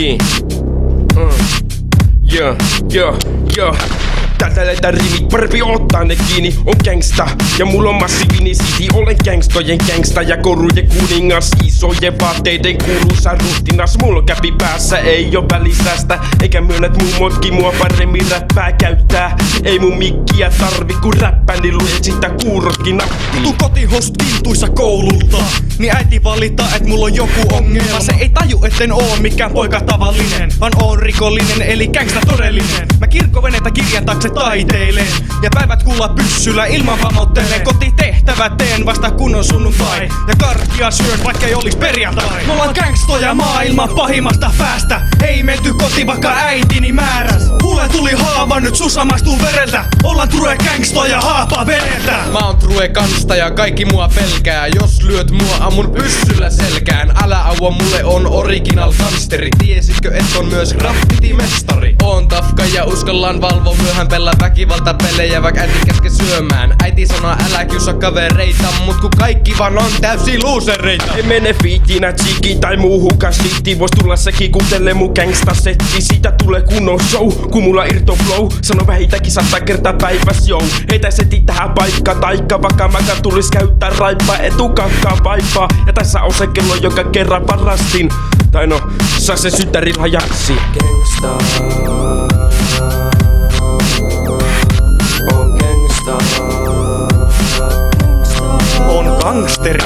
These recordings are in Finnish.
Yeah. Täältä lähetään rimit, parempi ottaa ne kiinni. On gangsta ja mulla on massiivinen siti. Olen gangstojen gangsta ja korujen kuningas. Isojen vaatteiden kuuluisa ruhtinas. Mulla on käpi päässä, ei oo välisästä. Eikä myönnät mummotki mua paremmin räppää käyttää. Ei mun mikkiä tarvi kun räppää, niin luet sitä kuurotkin nappiin. Tuu kotihousut kintuissa koululta, niin äiti valittaa et mulla on joku ongelma. Se ei taju etten oo mikään poika tavallinen, vaan oon rikollinen eli gangsta todellinen. Mä kirkkovenetä kirjan taakse taiteilen ja päivät kuulla pyssyllä ilman vammottelen. Kotitehtävät teen vasta kun on sunnuntai ja karkkia syön vaikka ei olis perjantai. Me ollaan gangstoja maailman pahimmasta päästä. Ei menty koti vaikka äitini määräs. Mulle tuli haava, nyt sussa maistuu vereltä. Ollaan true gangstoja haapaa vedeltä. Mä oon true kansta ja kaikki mua pelkää. Jos lyöt mua ammun pyssyllä selkään. Älä aua, mulle on original gangsteri. Tiesitkö et on myös graffiti-mestari? Oon tafka ja uskallaan valvoa myöhään pelaa väkivaltapelejä vaikka äiti käske syömään. Äiti sanoo älä kiusaa kavereita, mut kun kaikki vaan on täysi losereita. Ei mene fiitinä cheekiin tai muuhun kasliittiin. Vois tulla sekin kuuntele mun gangsta setti. Siitä tulee kunnon show, kun mulla irto flow. Sano vähintäänkin 100 kertaa päiväs jou. Heitä seti tähän paikka taikka vaikka mäkä tulis käyttää raippaa etukakkaa vaipaa. Ja tässä on se kello joka kerran varastin. Tai no, saa se synttärillä jaksi. On gangsteri.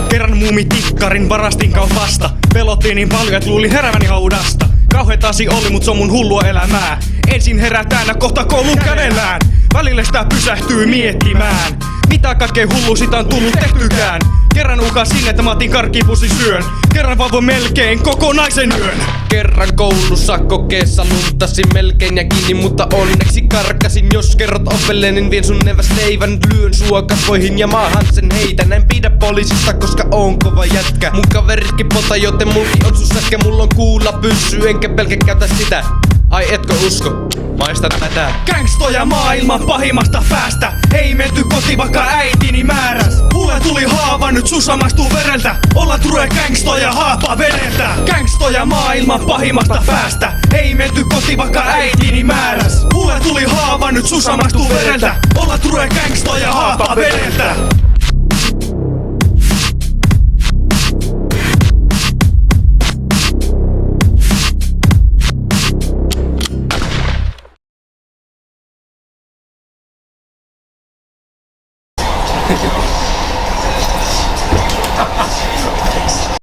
Kerran muumitikkarin varastin kaupasta. Pelottiin niin paljon et luulin heräväni haudasta. Kauheet asia oli mut se on mun hullua elämää. Ensin herätään ja kohta koulun kädellään. Välillä sitä pysähtyy miettimään. Mitä kaikkea hullu sitä on tullut tehtykään. Kerran ukasin että mä otin karkkipussi syön. Kerran vauvoin melkein kokonaisen yön. Kerran koulussa kokeessa luntasin melkein ja kiinni, mutta onneksi karkasin. Jos kerrot ovelle, niin vien sun neväs leivän. Lyön sua kasvoihin ja maahan sen heitän. En pidä poliisista, koska oon kova jätkä. Mun kaveritkin pota, joten mulki on sun sätkä. Mulla on kuulla pyssy, enkä pelkä käytä sitä. Ai etkö usko? Maista tätä. Gangstoja maailman pahimmasta päästä. Ei menty koti vaikka äitini määräs. Mulle tuli haava, nyt sussa maistuu vereltä. Ollaan true gangstoja haapaa vedeltä. Gangstoja maailman pahimmasta päästä. Ei menty koti vaikka äitini määräs. Mulle tuli haava, nyt sussa maistuu vereltä. Ollaan true gangstoja haapaa vedeltä.